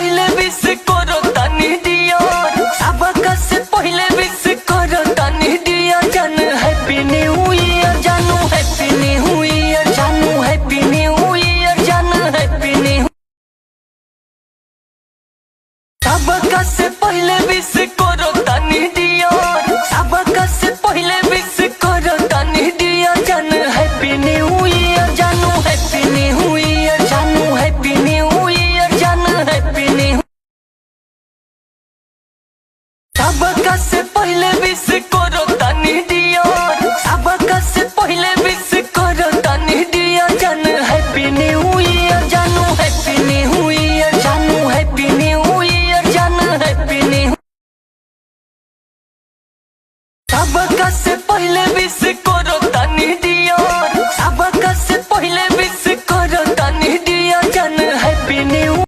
पहले विश करो तनी डियर, सबका से पहले विश करो तनी डियर। जानू हैप्पी न्यू ईयर, जानू हैप्पी न्यू ईयर, जानू हैप्पी न्यू ईयर, जानू हैप्पी न्यू। सबका से पहले विश करो तनी डियर, सबका से पहले विश करो तनी डियर। जानू हैप्पी न्यू ईयर, जानू हैप्पी न्यू ईयर, जानू हैप्पी न्यू ईयर, जानू हैप्पी न्यू। सबका से पहले विश